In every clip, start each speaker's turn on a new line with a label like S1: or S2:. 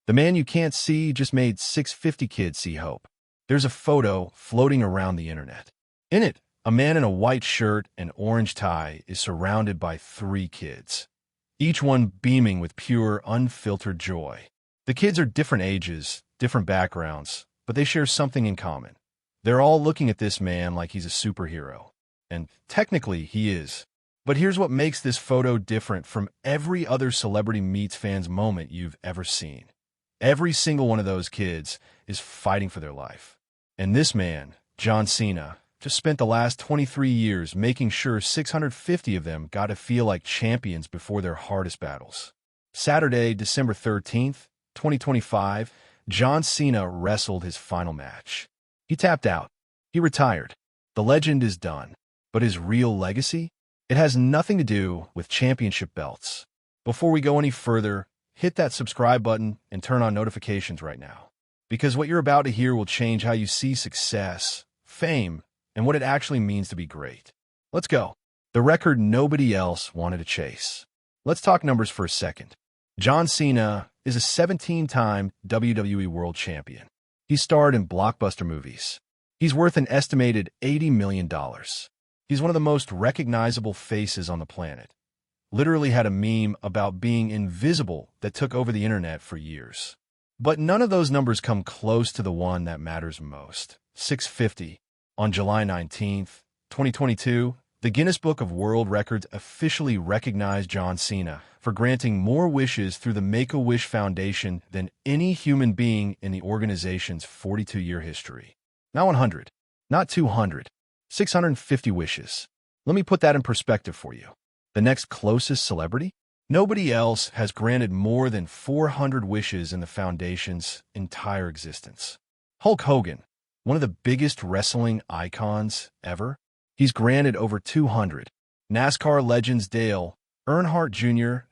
S1: The man you can't see just made 650 kids see hope. There's a photo floating around the internet. In it, a man in a white shirt and orange tie is surrounded by 3 kids, each one beaming with pure, unfiltered joy. The kids are different ages, different backgrounds, but they share something in common. They're all looking at this man like he's a superhero. And technically, he is. But here's what makes this photo different from every other Celebrity Meets Fans moment you've ever seen. Every single one of those kids is fighting for their life. And this man, John Cena, just spent the last 23 years making sure 650 of them got to feel like champions before their hardest battles. Saturday, December 13th, 2025, John Cena wrestled his final match. He tapped out. He retired. The legend is done. But his real legacy? It has nothing to do with championship belts. Before we go any further, hit that subscribe button and turn on notifications right now. Because what you're about to hear will change how you see success, fame, and what it actually means to be great. Let's go. The record nobody else wanted to chase. Let's talk numbers for a second. John Cena is a 17-time WWE World Champion. He starred in blockbuster movies. He's worth an estimated $80 million. He's one of the most recognizable faces on the planet. Literally had a meme about being invisible that took over the internet for years. But none of those numbers come close to the one that matters most. 650. On July 19th, 2022, the Guinness Book of World Records officially recognized John Cena for granting more wishes through the Make-A-Wish Foundation than any human being in the organization's 42-year history. Not 100, not 200, 650 wishes. Let me put that in perspective for you. The next closest celebrity? Nobody else has granted more than 400 wishes in the foundation's entire existence. Hulk Hogan, one of the biggest wrestling icons ever, he's granted over 200. NASCAR legends Dale Earnhardt Jr.,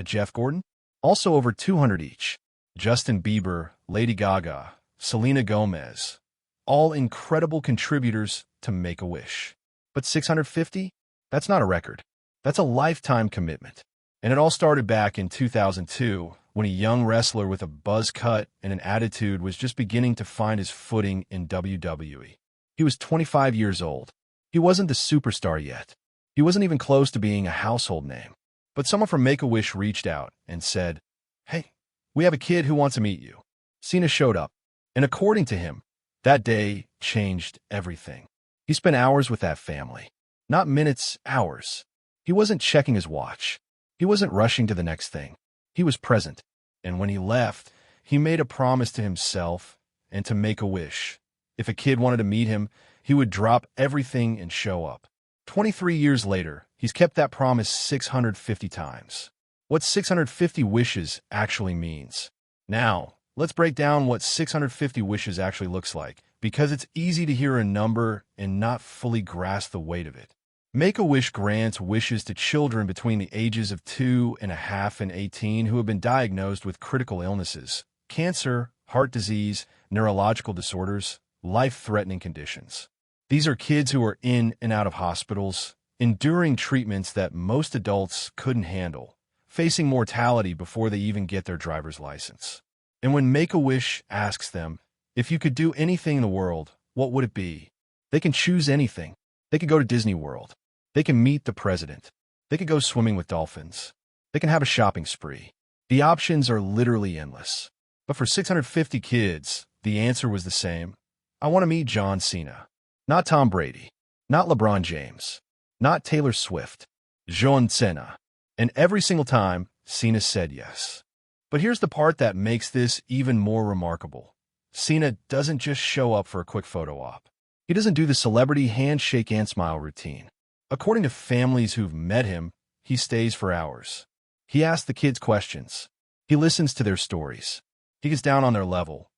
S1: Jeff Gordon, also over 200 each. Justin Bieber, Lady Gaga, Selena Gomez, all incredible contributors to Make-A-Wish. But 650? That's not a record. That's a lifetime commitment. And it all started back in 2002, when a young wrestler with a buzz cut and an attitude was just beginning to find his footing in WWE. He was 25 years old. He wasn't the superstar yet. He wasn't even close to being a household name. But someone from Make-A-Wish reached out and said, "Hey, we have a kid who wants to meet you." Cena showed up, and according to him, that day changed everything. He spent hours with that family. Not minutes, hours. He wasn't checking his watch. He wasn't rushing to the next thing. He was present. And when he left, he made a promise to himself and to Make-A-Wish. If a kid wanted to meet him, he would drop everything and show up. 23 years later, he's kept that promise 650 times. What 650 wishes actually means. Now, let's break down what 650 wishes actually looks like, because it's easy to hear a number and not fully grasp the weight of it. Make-A-Wish grants wishes to children between the ages of 2.5 and 18 who have been diagnosed with critical illnesses, cancer, heart disease, neurological disorders, life-threatening conditions. These are kids who are in and out of hospitals, enduring treatments that most adults couldn't handle, facing mortality before they even get their driver's license. And when Make-A-Wish asks them, if you could do anything in the world, what would it be? They can choose anything. They could go to Disney World. They can meet the president. They could go swimming with dolphins. They can have a shopping spree. The options are literally endless. But for 650 kids, the answer was the same. I want to meet John Cena. Not Tom Brady. Not LeBron James. Not Taylor Swift. John Cena. And every single time, Cena said yes. But here's the part that makes this even more remarkable. Cena doesn't just show up for a quick photo op. He doesn't do the celebrity handshake and smile routine. According to families who've met him, he stays for hours. He asks the kids questions. He listens to their stories. He gets down on their level.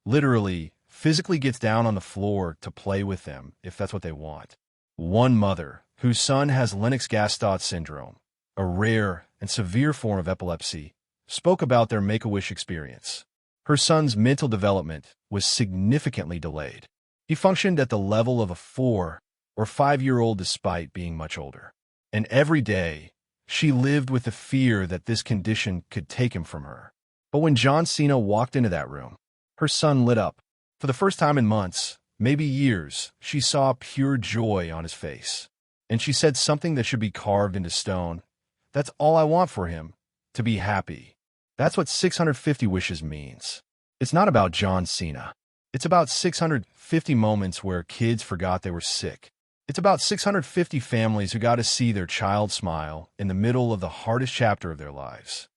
S1: Literally, physically gets down on the floor to play with them if that's what they want. One mother, whose son has Lennox-Gastaut syndrome, a rare and severe form of epilepsy, spoke about their Make-A-Wish experience. Her son's mental development was significantly delayed. He functioned at the level of a 4 or 5-year-old despite being much older. And every day, she lived with the fear that this condition could take him from her. But when John Cena walked into that room, her son lit up. For the first time in months, maybe years, she saw pure joy on his face. And she said something that should be carved into stone. That's all I want for him, to be happy. That's what 650 wishes means. It's not about John Cena. It's about 650 moments where kids forgot they were sick. It's about 650 families who got to see their child smile in the middle of the hardest chapter of their lives.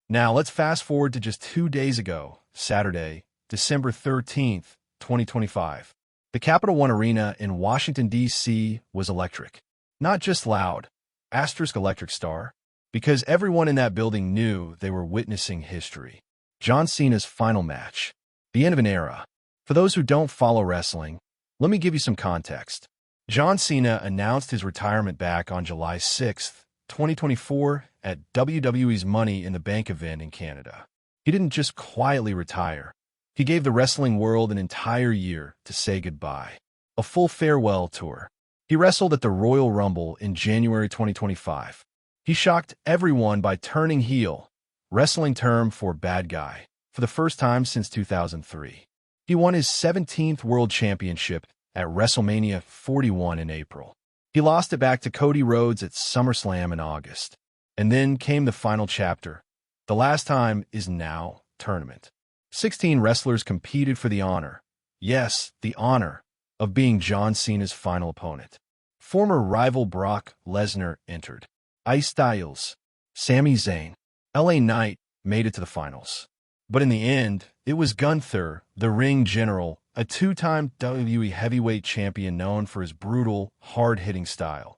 S1: Now, let's fast forward to just 2 days ago, Saturday, December 13th, 2025. The Capital One Arena in Washington, D.C. was electric. Not just loud, asterisk electric star, because everyone in that building knew they were witnessing history. John Cena's final match. The end of an era. For those who don't follow wrestling, let me give you some context. John Cena announced his retirement back on July 6th, 2024 at WWE's Money in the Bank event in Canada. He didn't just quietly retire. He gave the wrestling world an entire year to say goodbye. A full farewell tour. He wrestled at the Royal Rumble in January 2025. He shocked everyone by turning heel, wrestling term for bad guy, for the first time since 2003. He won his 17th World Championship at WrestleMania 41 in April. He lost it back to Cody Rhodes at SummerSlam in August. And then came the final chapter. The last time is now tournament. 16 wrestlers competed for the honor. Yes, the honor of being John Cena's final opponent. Former rival Brock Lesnar entered. Ice Styles, Sami Zayn, LA Knight made it to the finals. But in the end, it was Gunther, the ring general, a two-time WWE heavyweight champion known for his brutal, hard-hitting style,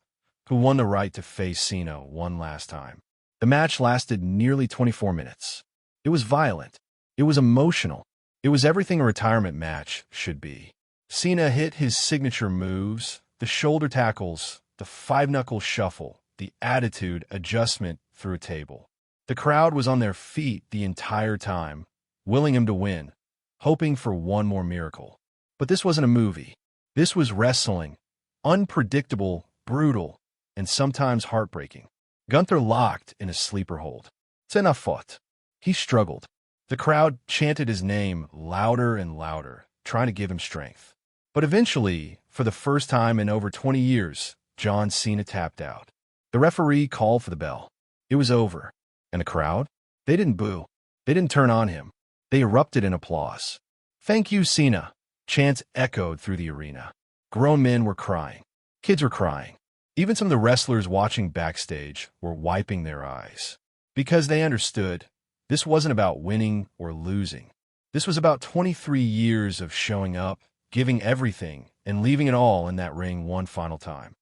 S1: who won the right to face Cena one last time. The match lasted nearly 24 minutes. It was violent. It was emotional. It was everything a retirement match should be. Cena hit his signature moves, the shoulder tackles, the five-knuckle shuffle, the attitude adjustment through a table. The crowd was on their feet the entire time, willing him to win, hoping for one more miracle. But this wasn't a movie. This was wrestling. Unpredictable, brutal, and sometimes heartbreaking. Gunther locked in a sleeper hold. Cena fought. He struggled. The crowd chanted his name louder and louder, trying to give him strength. But eventually, for the first time in over 20 years, John Cena tapped out. The referee called for the bell. It was over. And the crowd? They didn't boo. They didn't turn on him. They erupted in applause. "Thank you, Cena." Chants echoed through the arena. Grown men were crying. Kids were crying. Even some of the wrestlers watching backstage were wiping their eyes. Because they understood, this wasn't about winning or losing. This was about 23 years of showing up, giving everything, and leaving it all in that ring one final time.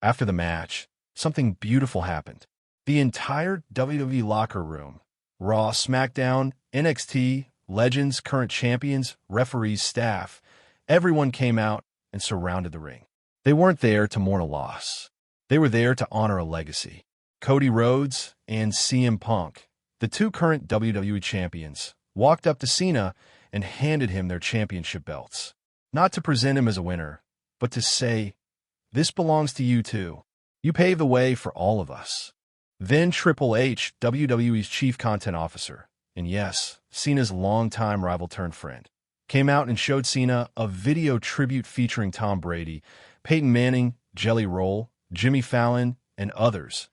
S1: After the match, something beautiful happened. The entire WWE locker room, Raw, SmackDown, NXT, legends, current champions, referees, staff, everyone came out and surrounded the ring. They weren't there to mourn a loss. They were there to honor a legacy. Cody Rhodes and CM Punk, the two current WWE champions, walked up to Cena and handed him their championship belts. Not to present him as a winner, but to say, "This belongs to you too. You paved the way for all of us." Then Triple H, WWE's chief content officer, and yes, Cena's longtime rival turned friend, came out and showed Cena a video tribute featuring Tom Brady, Peyton Manning, Jelly Roll, Jimmy Fallon, and others,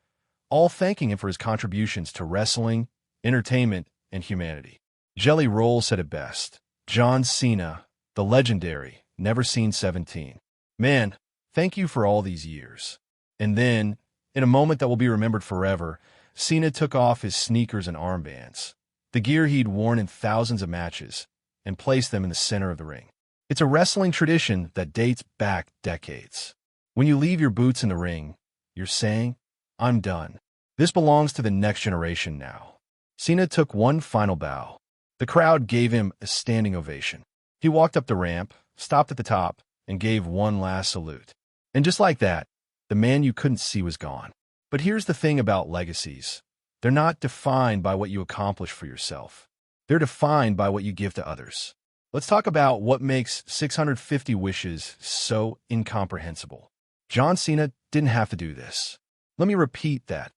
S1: all thanking him for his contributions to wrestling, entertainment, and humanity. Jelly Roll said it best. John Cena, the legendary, never seen 17. "Man, thank you for all these years." And then, in a moment that will be remembered forever, Cena took off his sneakers and armbands, the gear he'd worn in thousands of matches, and placed them in the center of the ring. It's a wrestling tradition that dates back decades. When you leave your boots in the ring, you're saying, "I'm done. This belongs to the next generation now." Cena took one final bow. The crowd gave him a standing ovation. He walked up the ramp, stopped at the top, and gave one last salute. And just like that, the man you couldn't see was gone. But here's the thing about legacies. They're not defined by what you accomplish for yourself. They're defined by what you give to others. Let's talk about what makes 650 wishes so incomprehensible. John Cena didn't have to do this. Let me repeat that.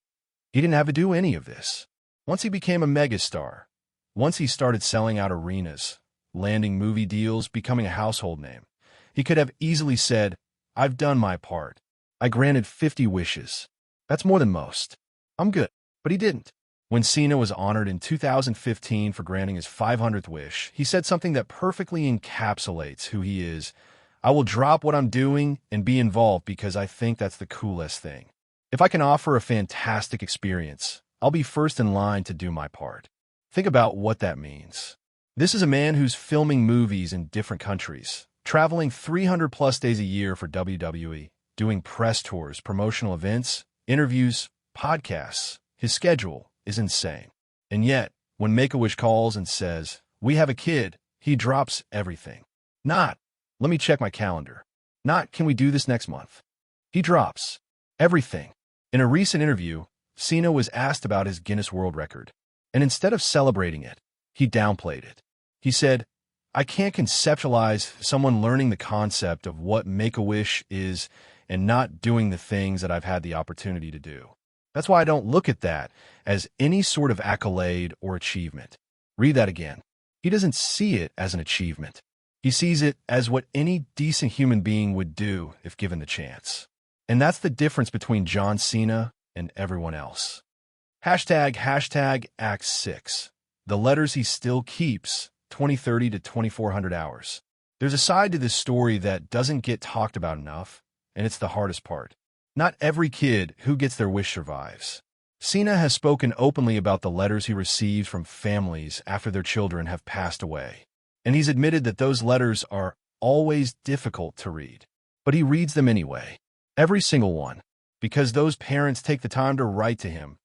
S1: He didn't have to do any of this. Once he became a megastar, Once he started selling out arenas, landing movie deals, becoming a household name. He could have easily said, "I've done my part. I granted 50 wishes. That's more than most. I'm good." But he didn't. When Cena was honored in 2015 for granting his 500th wish, he said something that perfectly encapsulates who he is. "I will drop what I'm doing and be involved because I think that's the coolest thing. If I can offer a fantastic experience, I'll be first in line to do my part." Think about what that means. This is a man who's filming movies in different countries, traveling 300-plus days a year for WWE, doing press tours, promotional events, interviews, podcasts. His schedule is insane. And yet, when Make-A-Wish calls and says, "We have a kid," he drops everything. Not, "Let me check my calendar." Not, "Can we do this next month?" He drops everything. In a recent interview, Cena was asked about his Guinness World Record, and instead of celebrating it, he downplayed it. He said, "I can't conceptualize someone learning the concept of what Make-A-Wish is and not doing the things that I've had the opportunity to do. That's why I don't look at that as any sort of accolade or achievement." Read that again. He doesn't see it as an achievement. He sees it as what any decent human being would do if given the chance. And that's the difference between John Cena and everyone else. Hashtag Act 6. The letters he still keeps, 2030 to 2400 hours. There's a side to this story that doesn't get talked about enough, and it's the hardest part. Not every kid who gets their wish survives. Cena has spoken openly about the letters he receives from families after their children have passed away. And he's admitted that those letters are always difficult to read. But he reads them anyway. Every single one. Because those parents take the time to write to him.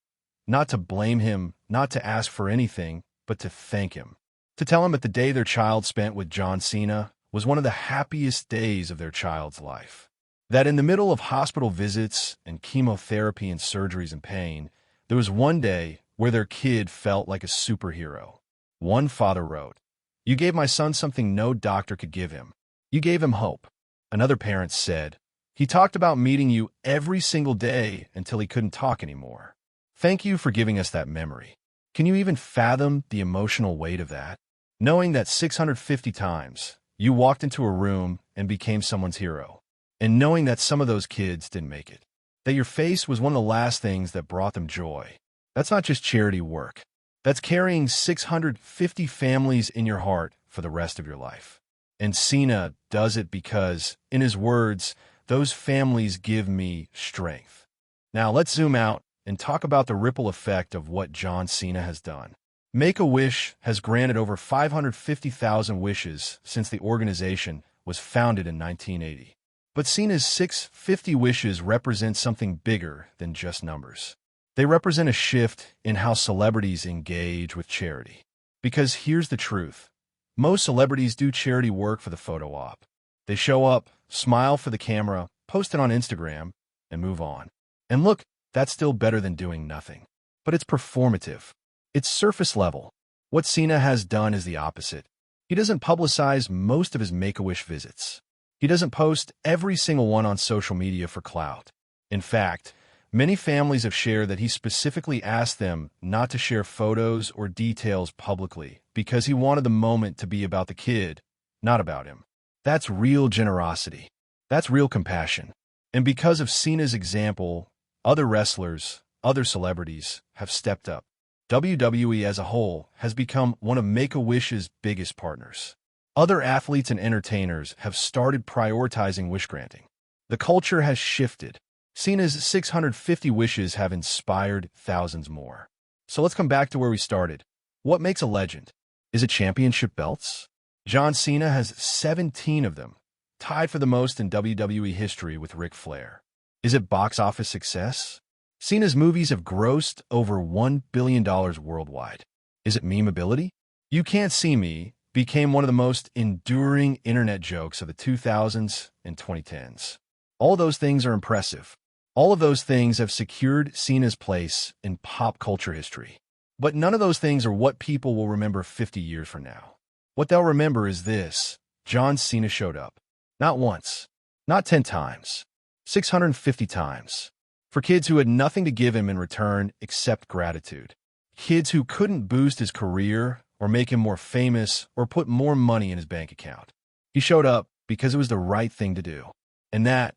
S1: Not to blame him, not to ask for anything, but to thank him. To tell him that the day their child spent with John Cena was one of the happiest days of their child's life. That in the middle of hospital visits and chemotherapy and surgeries and pain, there was one day where their kid felt like a superhero. One father wrote, "You gave my son something no doctor could give him. You gave him hope." Another parent said, "He talked about meeting you every single day until he couldn't talk anymore. Thank you for giving us that memory." Can you even fathom the emotional weight of that? Knowing that 650 times you walked into a room and became someone's hero. And knowing that some of those kids didn't make it. That your face was one of the last things that brought them joy. That's not just charity work. That's carrying 650 families in your heart for the rest of your life. And Cena does it because, in his words, "Those families give me strength." Now let's zoom out and talk about the ripple effect of what John Cena has done. Make-A-Wish has granted over 550,000 wishes since the organization was founded in 1980. But Cena's 650 wishes represent something bigger than just numbers. They represent a shift in how celebrities engage with charity. Because here's the truth. Most celebrities do charity work for the photo op. They show up, smile for the camera, post it on Instagram, and move on. And look, that's still better than doing nothing. But it's performative. It's surface level. What Cena has done is the opposite. He doesn't publicize most of his Make-A-Wish visits. He doesn't post every single one on social media for clout. In fact, many families have shared that he specifically asked them not to share photos or details publicly because he wanted the moment to be about the kid, not about him. That's real generosity. That's real compassion. And because of Cena's example, other wrestlers, other celebrities have stepped up. WWE as a whole has become one of Make-A-Wish's biggest partners. Other athletes and entertainers have started prioritizing wish granting. The culture has shifted. Cena's 650 wishes have inspired thousands more. So let's come back to where we started. What makes a legend? Is it championship belts? John Cena has 17 of them, tied for the most in WWE history with Ric Flair. Is it box office success? Cena's movies have grossed over $1 billion worldwide. Is it memeability? "You Can't See Me" became one of the most enduring internet jokes of the 2000s and 2010s. All those things are impressive. All of those things have secured Cena's place in pop culture history. But none of those things are what people will remember 50 years from now. What they'll remember is this: John Cena showed up. Not once. Not 10 times. 650 times. For kids who had nothing to give him in return except gratitude. Kids who couldn't boost his career or make him more famous, or put more money in his bank account. He showed up because it was the right thing to do. And that,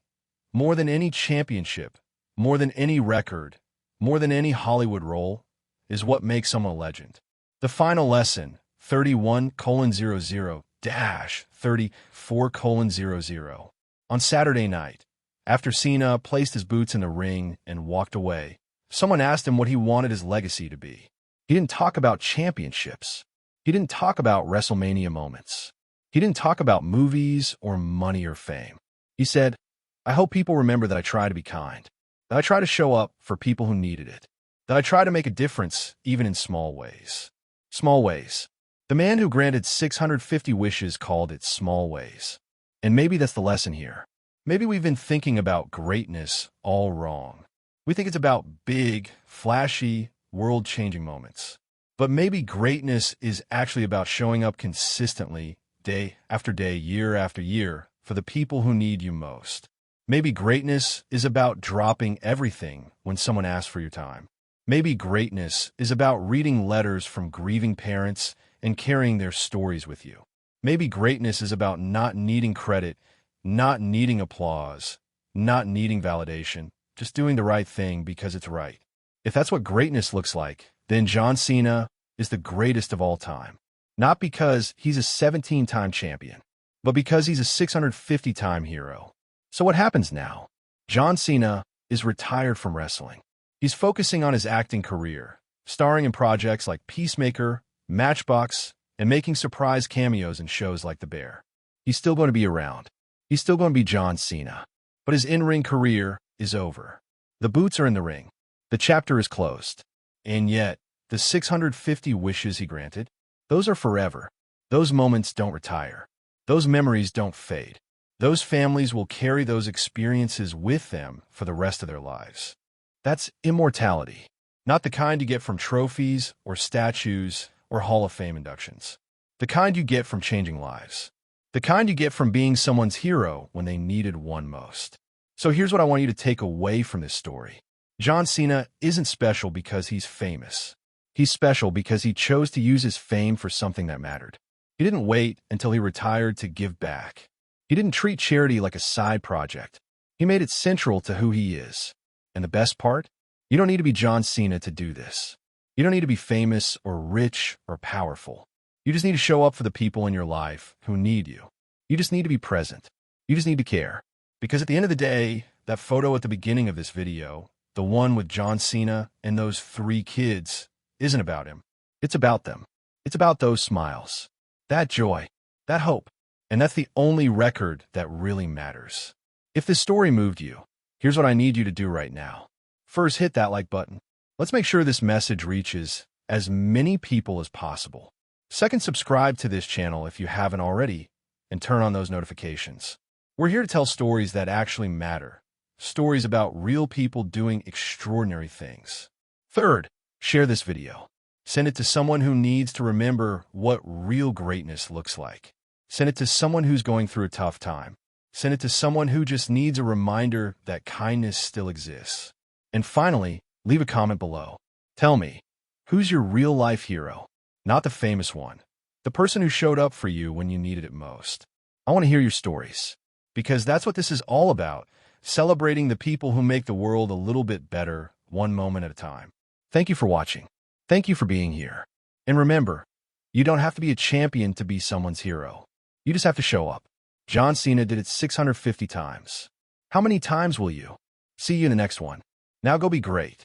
S1: more than any championship, more than any record, more than any Hollywood role, is what makes someone a legend. The final lesson, 31:00-34:00. On Saturday night, after Cena placed his boots in the ring and walked away, someone asked him what he wanted his legacy to be. He didn't talk about championships. He didn't talk about WrestleMania moments. He didn't talk about movies or money or fame. He said, "I hope people remember that I try to be kind, that I try to show up for people who needed it, that I try to make a difference even in small ways." Small ways. The man who granted 650 wishes called it small ways. And maybe that's the lesson here. Maybe we've been thinking about greatness all wrong. We think it's about big, flashy, world-changing moments. But maybe greatness is actually about showing up consistently, day after day, year after year, for the people who need you most. Maybe greatness is about dropping everything when someone asks for your time. Maybe greatness is about reading letters from grieving parents and carrying their stories with you. Maybe greatness is about not needing credit, not needing applause, not needing validation, just doing the right thing because it's right. If that's what greatness looks like, then John Cena is the greatest of all time. Not because he's a 17-time champion, but because he's a 650-time hero. So what happens now? John Cena is retired from wrestling. He's focusing on his acting career, starring in projects like Peacemaker, Matchbox, and making surprise cameos in shows like The Bear. He's still going to be around. He's still going to be John Cena. But his in-ring career is over. The boots are in the ring. The chapter is closed. And yet, the 650 wishes he granted, those are forever. Those moments don't retire. Those memories don't fade. Those families will carry those experiences with them for the rest of their lives. That's immortality. Not the kind you get from trophies or statues or Hall of Fame inductions. The kind you get from changing lives. The kind you get from being someone's hero when they needed one most. So here's what I want you to take away from this story. John Cena isn't special because he's famous. He's special because he chose to use his fame for something that mattered. He didn't wait until he retired to give back. He didn't treat charity like a side project. He made it central to who he is. And the best part? You don't need to be John Cena to do this. You don't need to be famous or rich or powerful. You just need to show up for the people in your life who need you. You just need to be present. You just need to care. Because at the end of the day, that photo at the beginning of this video, the one with John Cena and those 3 kids, isn't about him. It's about them. It's about those smiles, that joy, that hope. And that's the only record that really matters. If this story moved you, here's what I need you to do right now. First, hit that like button. Let's make sure this message reaches as many people as possible. Second, subscribe to this channel if you haven't already, and turn on those notifications. We're here to tell stories that actually matter. Stories about real people doing extraordinary things. Third, share this video. Send it to someone who needs to remember what real greatness looks like. Send it to someone who's going through a tough time. Send it to someone who just needs a reminder that kindness still exists. And finally, leave a comment below. Tell me, who's your real-life hero? Not the famous one. The person who showed up for you when you needed it most. I want to hear your stories. Because that's what this is all about. Celebrating the people who make the world a little bit better, one moment at a time. Thank you for watching. Thank you for being here. And remember, you don't have to be a champion to be someone's hero. You just have to show up. John Cena did it 650 times. How many times will you? See you in the next one. Now go be great.